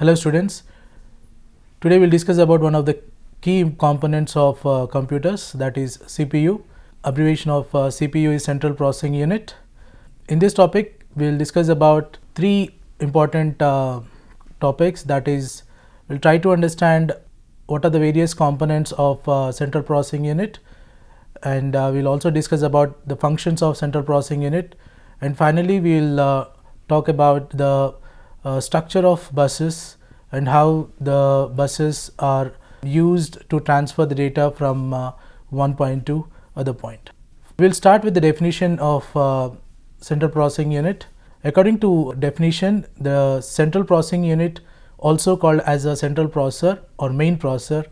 Hello students, today we'll discuss about one of the key components of computers, that is CPU. Abbreviation of CPU is Central Processing Unit. In this topic we'll discuss about three important topics, that is we'll try to understand what are the various components of Central Processing Unit, and we'll also discuss about the functions of Central Processing Unit, and finally we'll talk about the structure of buses and how the buses are used to transfer the data from one point to other point. We'll start with the definition of Central Processing Unit. According to definition, the Central Processing Unit, also called as a central processor or main processor,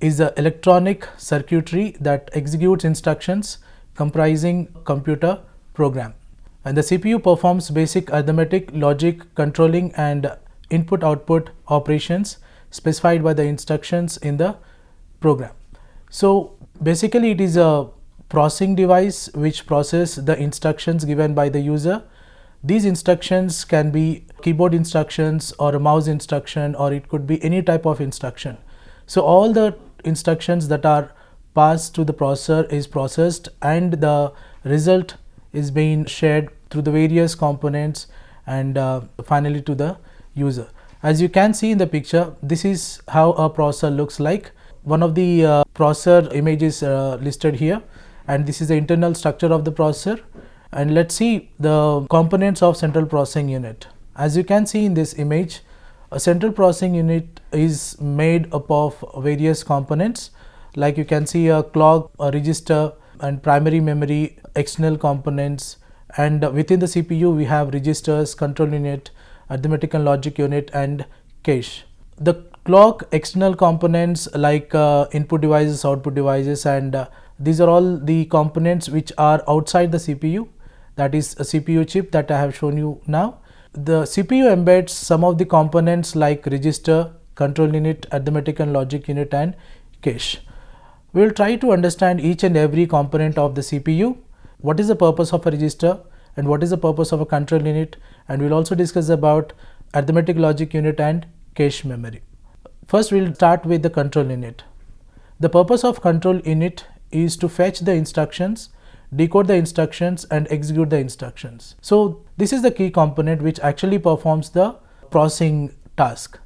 is the electronic circuitry that executes instructions comprising computer program. And the CPU performs basic arithmetic, logic, controlling and input-output operations specified by the instructions in the program. So basically it is a processing device which processes the instructions given by the user. These instructions can be keyboard instructions or a mouse instruction, or it could be any type of instruction. So all the instructions that are passed to the processor is processed, and the result is being shared through the various components and finally to the user. As you can see in the picture, this is how a processor looks like. One of the processor images listed here, and this is the internal structure of the processor. And let's see the components of Central Processing Unit. As you can see in this image, a Central Processing Unit is made up of various components, like you can see a clock, a register and primary memory, external components, and within the CPU we have registers, control unit, arithmetic and logic unit and cache. The clock external components like input devices, output devices, and these are all the components which are outside the CPU, that is a CPU chip that I have shown you now. The CPU embeds some of the components like register, control unit, arithmetic and logic unit and cache. We will try to understand each and every component of the CPU. What is the purpose of a register and what is the purpose of a control unit, and we will also discuss about arithmetic logic unit and cache memory. First we will start with the control unit. The purpose of control unit is to fetch the instructions, decode the instructions and execute the instructions. So this is the key component which actually performs the processing task.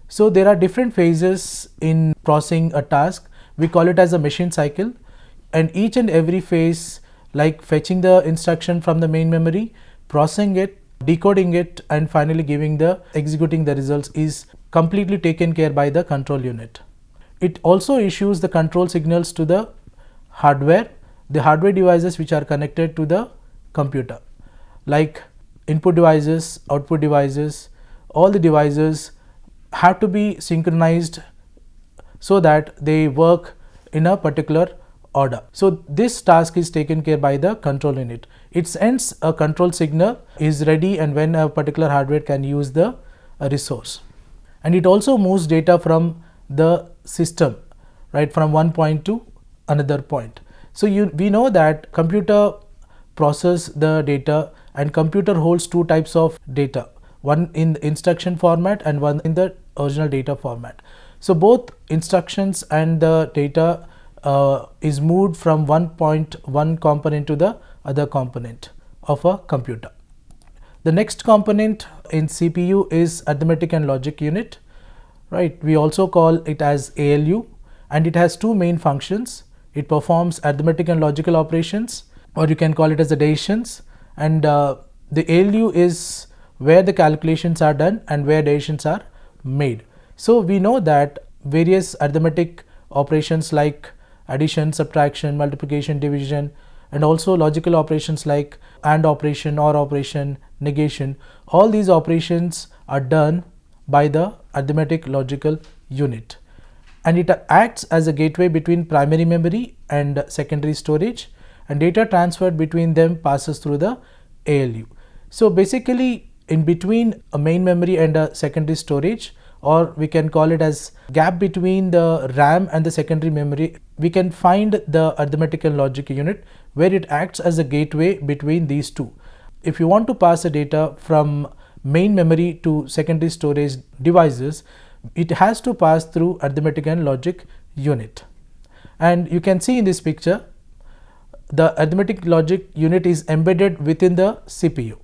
So there are different phases in processing a task. We call it as a machine cycle, and each and every phase, like fetching the instruction from the main memory, processing it, decoding it and finally executing the results, is completely taken care by the control unit. It also issues the control signals to the hardware devices which are connected to the computer, like input devices, output devices. All the devices have to be synchronized so that they work in a particular order. So this task is taken care by the control unit. It sends a control signal is ready and when a particular hardware can use the resource. And it also moves data from the system, right, from one point to another point. So we know that computer processes the data, and computer holds two types of data, one in the instruction format and one in the original data format. So both instructions and the data is moved from one component to the other component of a computer. The next component in CPU is arithmetic and logic unit, right? We also call it as ALU, and it has two main functions. It performs arithmetic and logical operations, or you can call it as additions, and the ALU is where the calculations are done and where additions are made. So we know that various arithmetic operations like addition, subtraction, multiplication, division, and also logical operations like AND operation, OR operation, negation, all these operations are done by the arithmetic logical unit, and it acts as a gateway between primary memory and secondary storage, and data transferred between them passes through the ALU. So basically in between a main memory and a secondary storage, or we can call it as gap between the RAM and the secondary memory, we can find the arithmetic and logic unit, where it acts as a gateway between these two. If you want to pass the data from main memory to secondary storage devices, it has to pass through arithmetic and logic unit. And you can see in this picture, the arithmetic logic unit is embedded within the CPU.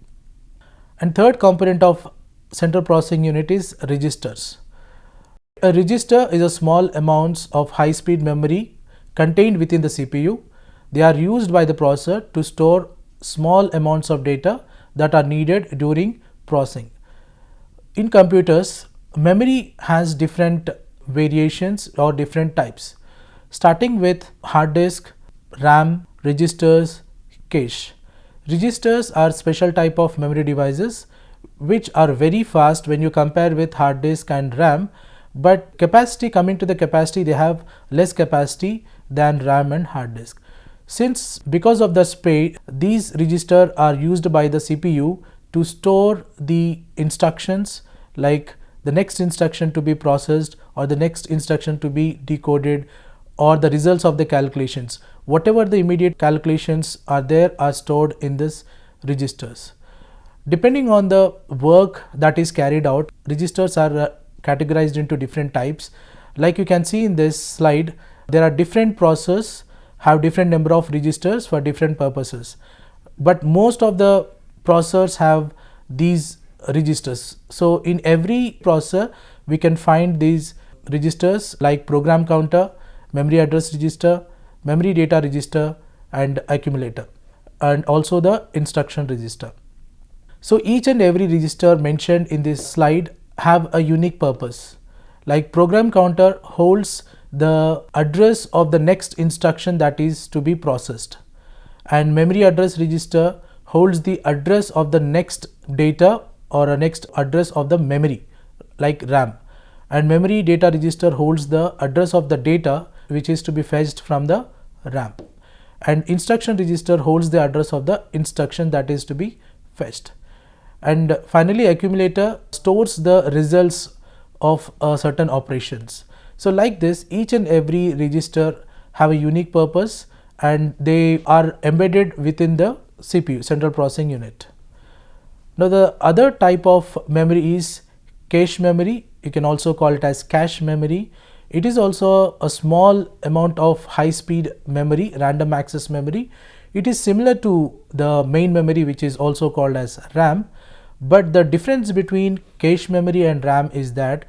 And third component of central processing unit is registers. A register is a small amounts of high-speed memory contained within the CPU. They are used by the processor to store small amounts of data that are needed during processing. In computers, memory has different variations or different types, starting with hard disk, RAM, registers, cache. Registers are special type of memory devices which are very fast when you compare with hard disk and RAM, but coming to the capacity, they have less capacity than RAM and hard disk. Because of the speed, these registers are used by the CPU to store the instructions, like the next instruction to be processed or the next instruction to be decoded, or the results of the calculations. Whatever the immediate calculations are there are stored in this registers. Depending on the work that is carried out, registers are categorized into different types. Like you can see in this slide, there are different processors have different number of registers for different purposes, but most of the processors have these registers. So in every processor we can find these registers like program counter, memory address register, memory data register, and accumulator, and also the instruction register. So each and every register mentioned in this slide have a unique purpose. Like program counter holds the address of the next instruction that is to be processed, and memory address register holds the address of the next data or a next address of the memory like RAM, and memory data register holds the address of the data which is to be fetched from the RAM, and instruction register holds the address of the instruction that is to be fetched. And finally, accumulator stores the results of certain operations. So like this, each and every register have a unique purpose and they are embedded within the CPU, central processing unit. Now the other type of memory is cache memory. You can also call it as cache memory. It is also a small amount of high speed memory, random access memory. It is similar to the main memory, which is also called as RAM. But the difference between cache memory and RAM is that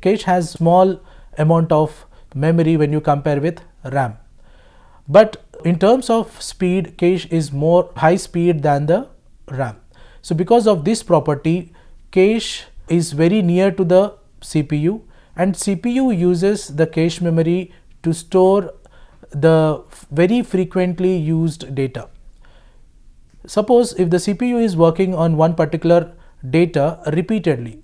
cache has small amount of memory when you compare with RAM. But in terms of speed, cache is more high speed than the RAM. So because of this property, cache is very near to the CPU, and CPU uses the cache memory to store the very frequently used data. Suppose if the CPU is working on one particular data repeatedly,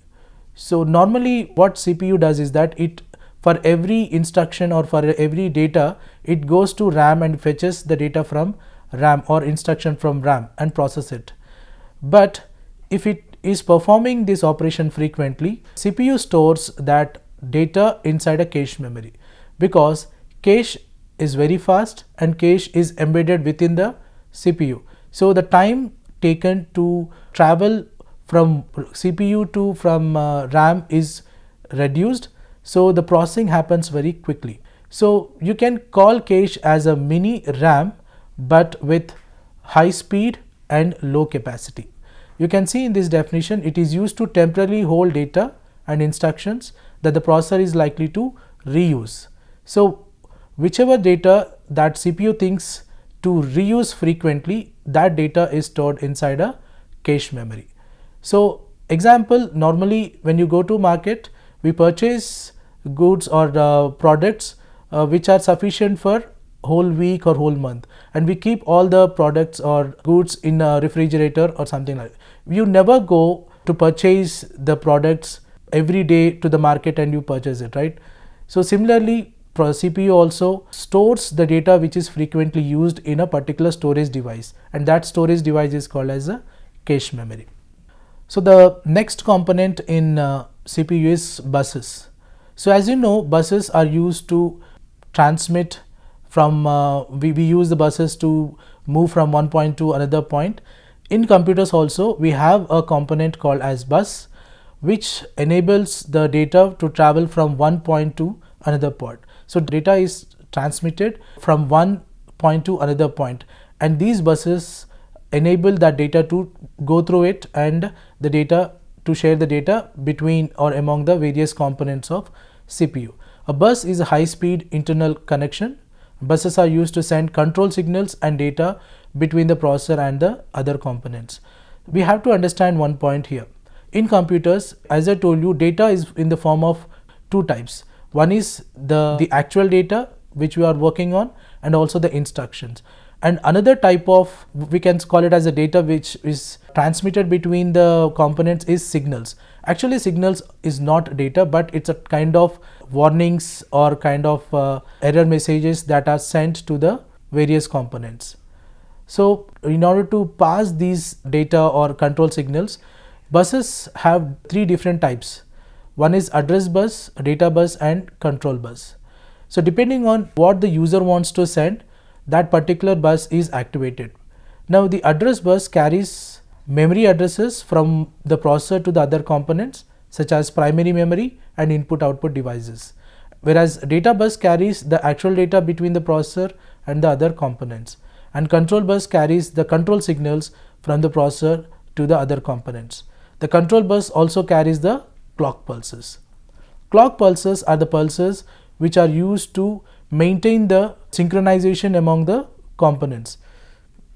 so normally what CPU does is that it, for every instruction or for every data, it goes to RAM and fetches the data from RAM or instruction from RAM and process it. But if it is performing this operation frequently, CPU stores that data inside a cache memory, because cache is very fast and cache is embedded within the CPU. So the time taken to travel from CPU to RAM is reduced, so the processing happens very quickly. So you can call cache as a mini RAM but with high speed and low capacity. You can see in this definition, it is used to temporarily hold data and instructions that the processor is likely to reuse. So whichever data that CPU thinks to reuse frequently, that data is stored inside a cache memory. So example, normally when you go to market, we purchase goods or products which are sufficient for whole week or whole month, and we keep all the products or goods in a refrigerator or something like that. You never go to purchase the products every day to the market and you purchase it, right? So similarly, CPU also stores the data which is frequently used in a particular storage device, and that storage device is called as a cache memory. So the next component in CPU is buses. So as you know, buses are used to transmit from we use the buses to move from one point to another point. In computers also, we have a component called as bus, which enables the data to travel from one point to another point. So data is transmitted from one point to another point, and these buses enable that data to go through it and the data to share the data between or among the various components of CPU. A bus is a high-speed internal connection. Buses are used to send control signals and data between the processor and the other components. We have to understand one point here. In computers, as I told you, data is in the form of two types. One is the actual data which we are working on, and also the instructions. And another type of, we can call it as a data which is transmitted between the components, is signals. Actually, signals is not data, but it's a kind of warnings or kind of error messages that are sent to the various components. So in order to pass these data or control signals, buses have three different types. One is address bus, data bus, and control bus. So depending on what the user wants to send, that particular bus is activated. Now the address bus carries memory addresses from the processor to the other components, such as primary memory and input output devices, whereas data bus carries the actual data between the processor and the other components, and control bus carries the control signals from the processor to the other components. The control bus also carries the clock pulses. Clock pulses are the pulses which are used to maintain the synchronization among the components.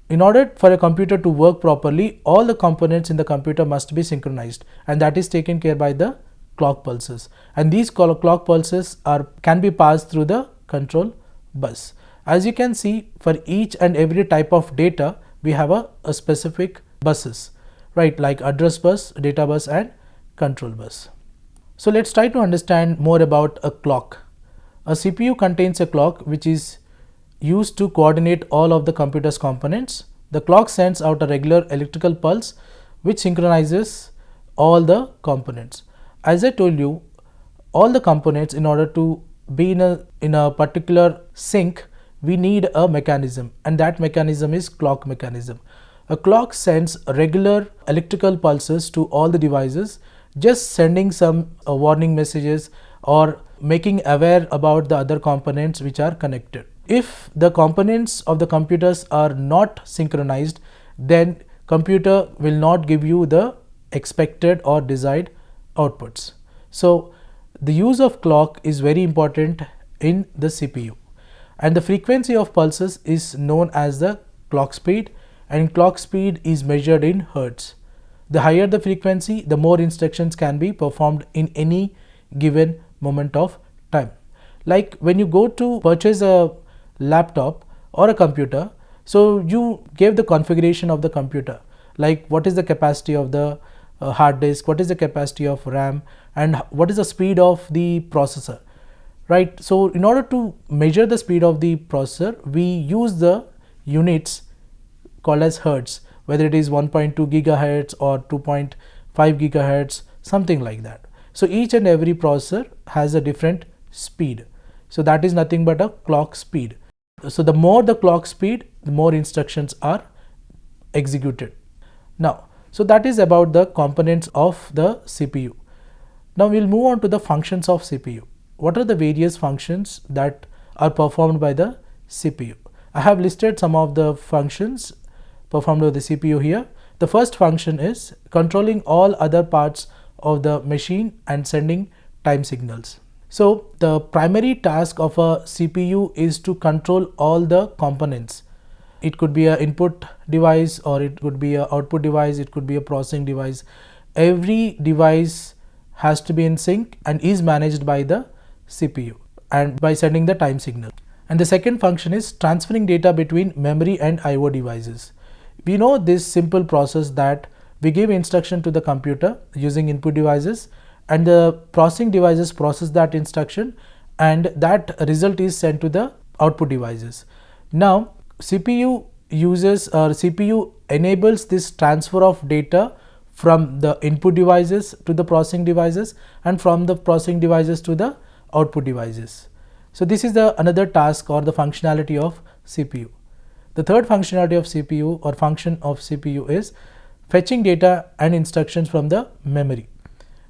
In order for a computer to work properly, all the components in the computer must be synchronized, and that is taken care by the clock pulses. And these clock pulses can be passed through the control bus. As you can see, for each and every type of data, we have a specific buses, right, like address bus, data bus, and control bus. So let's try to understand more about a clock. A CPU contains a clock which is used to coordinate all of the computer's components. The clock sends out a regular electrical pulse which synchronizes all the components. As I told you, all the components, in order to be in a particular sync, we need a mechanism, and that mechanism is clock mechanism. A clock sends regular electrical pulses to all the devices, just sending some warning messages or making aware about the other components which are connected. If the components of the computers are not synchronized, then computer will not give you the expected or desired outputs. So the use of clock is very important in the CPU, and the frequency of pulses is known as the clock speed, and clock speed is measured in hertz. The higher the frequency, the more instructions can be performed in any given moment of time. Like when you go to purchase a laptop or a computer, so you gave the configuration of the computer, like what is the capacity of the hard disk, what is the capacity of RAM, and what is the speed of the processor, right? So in order to measure the speed of the processor, we use the units called as hertz, whether it is 1.2 gigahertz or 2.5 gigahertz, something like that. So each and every processor has a different speed. So that is nothing but a clock speed. So the more the clock speed, the more instructions are executed. Now, so that is about the components of the CPU. Now we'll move on to the functions of CPU. What are the various functions that are performed by the CPU? I have listed some of the functions performed by the CPU here. The first function is controlling all other parts of the machine and sending time signals. So the primary task of a CPU is to control all the components. It could be an input device, or it could be an output device, it could be a processing device. Every device has to be in sync and is managed by the CPU and by sending the time signal. And the second function is transferring data between memory and IO devices. We know this simple process that we give instruction to the computer using input devices, and the processing devices process that instruction, and that result is sent to the output devices. Now CPU enables this transfer of data from the input devices to the processing devices, and from the processing devices to the output devices. So this is the another task or the functionality of CPU. The third functionality of CPU or function of CPU is fetching data and instructions from the memory.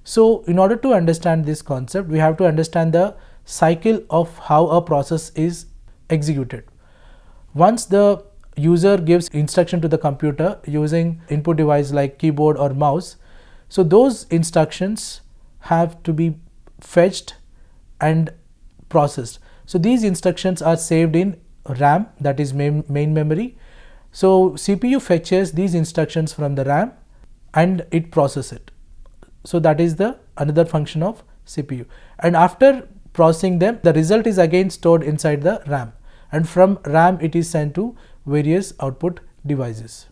So in order to understand this concept, we have to understand the cycle of how a process is executed. Once the user gives instruction to the computer using input device like keyboard or mouse, so those instructions have to be fetched and processed. So these instructions are saved in RAM, that is main memory. So CPU fetches these instructions from the RAM and it processes it. So that is the another function of CPU. And after processing them, the result is again stored inside the RAM, and from RAM it is sent to various output devices.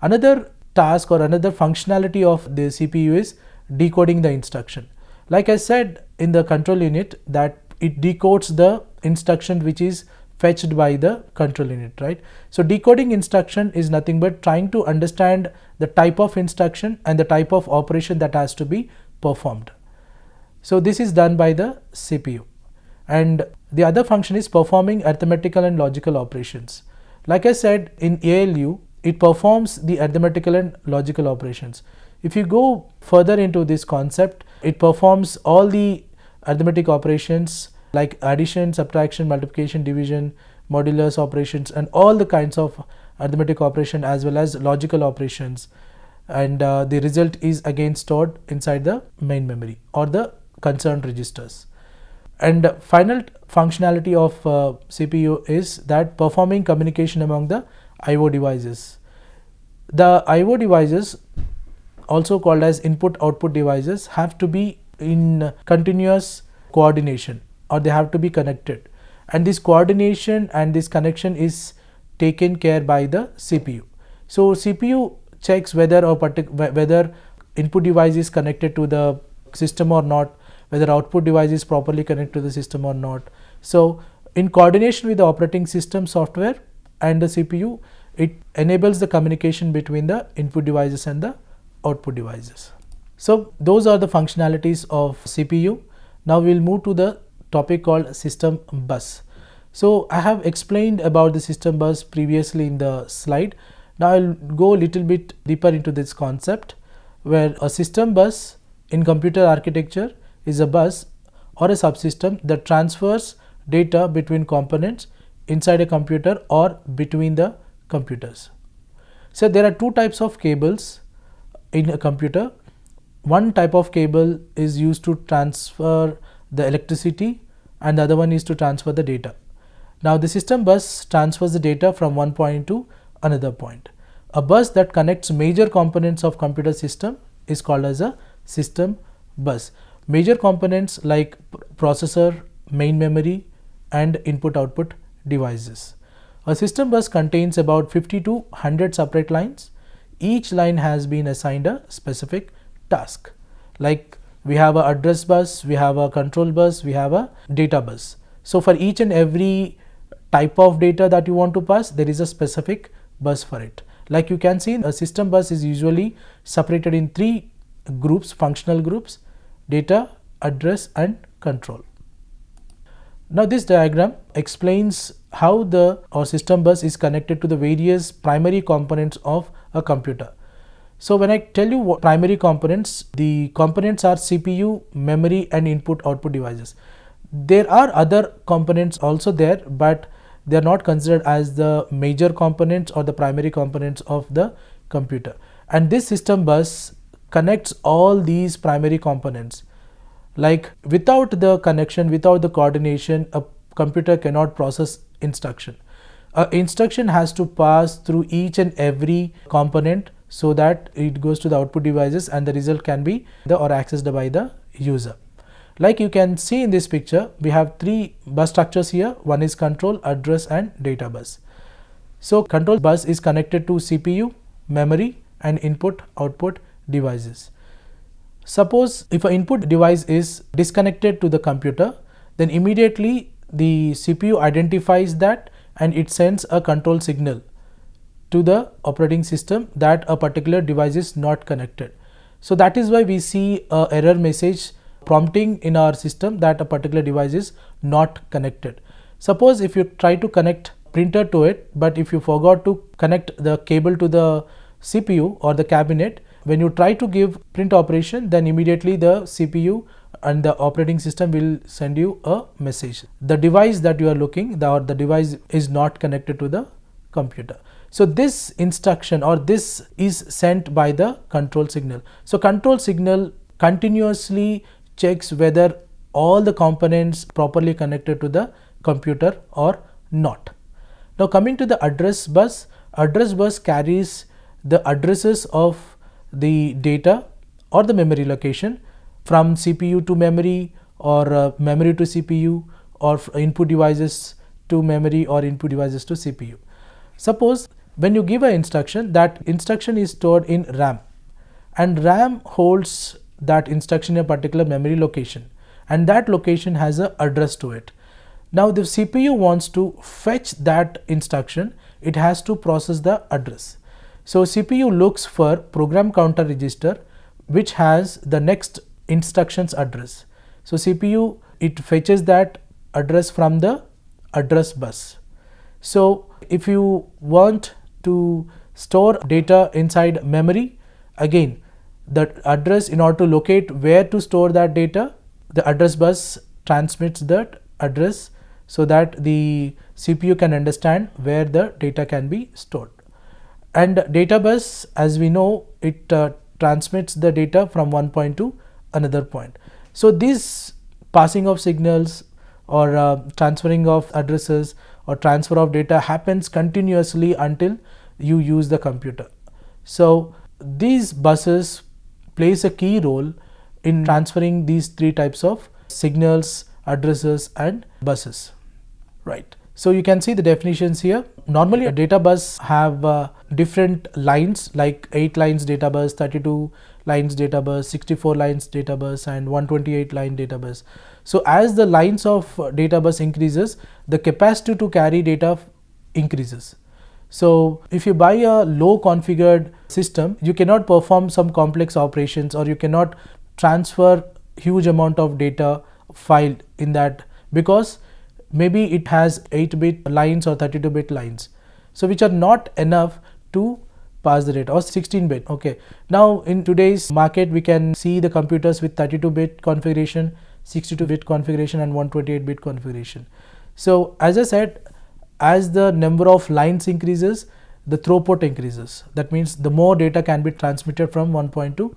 Another task or another functionality of the CPU is decoding the instruction. Like I said in the control unit, that it decodes the instruction which is fetched by the control unit, right? So decoding instruction is nothing but trying to understand the type of instruction and the type of operation that has to be performed. So this is done by the CPU. And the other function is performing arithmetical and logical operations. Like I said, in ALU, it performs the arithmetical and logical operations. If you go further into this concept, it performs all the arithmetic operations like addition, subtraction, multiplication, division, modulus operations, and all the kinds of arithmetic operation as well as logical operations. And the result is again stored inside the main memory or the concerned registers. And final functionality of CPU is that performing communication among the I/O devices. The I/O devices, also called as input-output devices, have to be in continuous coordination, or they have to be connected, and this coordination and this connection is taken care by the CPU. So CPU checks whether input device is connected to the system or not, whether output device is properly connected to the system or not. So in coordination with the operating system software and the CPU, it enables the communication between the input devices and the output devices. So those are the functionalities of CPU. Now we'll move to the topic called system bus. So I have explained about the system bus previously in the slide. Now I'll go a little bit deeper into this concept, where a system bus in computer architecture is a bus or a subsystem that transfers data between components inside a computer or between the computers. So there are two types of cables in a computer. One type of cable is used to transfer the electricity and the other one is to transfer the data. Now the system bus transfers the data from one point to another point. A bus that connects major components of computer system is called as a system bus. Major components like processor, main memory, and input-output devices. A system bus contains about 50 to 100 separate lines. Each line has been assigned a specific task. Like we have an address bus, we have a control bus, we have a data bus. So for each and every type of data that you want to pass, there is a specific bus for it. Like you can see, a system bus is usually separated in three groups, functional groups: data, address, and control. Now this diagram explains how our system bus is connected to the various primary components of a computer. So when I tell you what primary components, the components are CPU, memory, and input-output devices. There are other components also there, but they are not considered as the major components or the primary components of the computer. And this system bus connects all these primary components. Like without the connection, without the coordination, a computer cannot process instruction. An instruction has to pass through each and every component so that it goes to the output devices and the result can be or accessed by the user. Like you can see in this picture, we have three bus structures here. One is control, address, and data bus. So control bus is connected to CPU, memory, and input-output devices. Suppose if an input device is disconnected to the computer, then immediately the CPU identifies that and it sends a control signal to the operating system that a particular device is not connected. So that is why we see an error message prompting in our system that a particular device is not connected. Suppose if you try to connect printer to it, but if you forgot to connect the cable to the CPU or the cabinet, when you try to give print operation, then immediately the CPU and the operating system will send you a message. The device that you are looking, the device is not connected to the computer. So this instruction or this is sent by the control signal. So control signal continuously checks whether all the components properly connected to the computer or not. Now coming to the address bus carries the addresses of the data or the memory location from CPU to memory, or memory to CPU, or input devices to memory, or input devices to CPU. Suppose when you give an instruction, that instruction is stored in RAM, and RAM holds that instruction in a particular memory location, and that location has an address to it. Now the CPU wants to fetch that instruction, it has to process the address. So CPU looks for program counter register which has the next instructions address. So CPU, it fetches that address from the address bus. So if you want to store data inside memory, again the address, in order to locate where to store that data, the address bus transmits that address so that the CPU can understand where the data can be stored. And data bus, as we know, it transmits the data from one point to another point. So this passing of signals or transferring of addresses or transfer of data happens continuously until you use the computer. So these buses plays a key role in transferring these three types of signals, addresses and buses, right? So you can see the definitions here. Normally a data bus have different lines, like 8 lines data bus, 32 lines data bus, 64 lines data bus and 128 line data bus. So as the lines of data bus increases, the capacity to carry data increases. So if you buy a low configured system, you cannot perform some complex operations, or you cannot transfer huge amount of data file in that, because maybe it has 8-bit lines or 32-bit lines, so which are not enough to pass the data, or 16-bit. Okay, now in today's market we can see the computers with 32-bit configuration, 62-bit configuration and 128-bit configuration. So as I said, as the number of lines increases, the throughput increases. That means the more data can be transmitted from one point to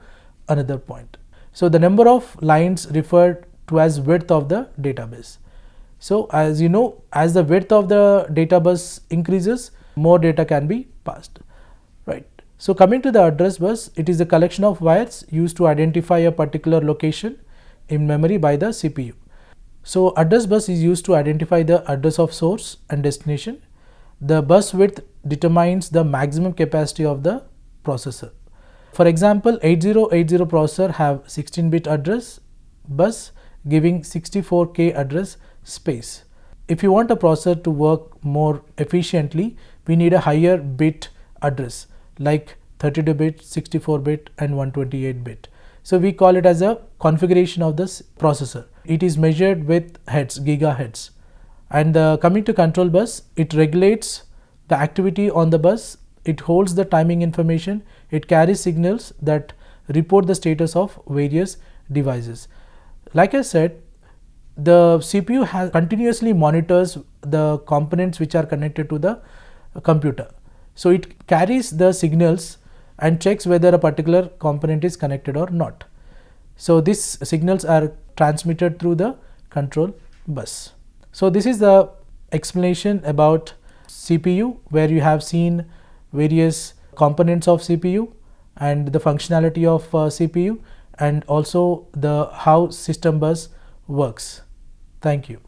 another point. So the number of lines referred to as width of the database. So as you know, as the width of the data bus increases, more data can be passed, right? So coming to the address bus, it is a collection of wires used to identify a particular location in memory by the CPU. So address bus is used to identify the address of source and destination. The bus width determines the maximum capacity of the processor. For example, 8080 processor have 16-bit address bus giving 64K address space. If you want a processor to work more efficiently, we need a higher bit address like 32-bit, 64-bit and 128-bit. So we call it as a configuration of this processor. It is measured with heads, gigahertz. And coming to control bus, it regulates the activity on the bus, it holds the timing information, it carries signals that report the status of various devices. Like I said, the CPU continuously monitors the components which are connected to the computer. So it carries the signals and checks whether a particular component is connected or not. So these signals are transmitted through the control bus. So this is the explanation about CPU, where you have seen various components of CPU and the functionality of CPU, and also the how system bus works. Thank you.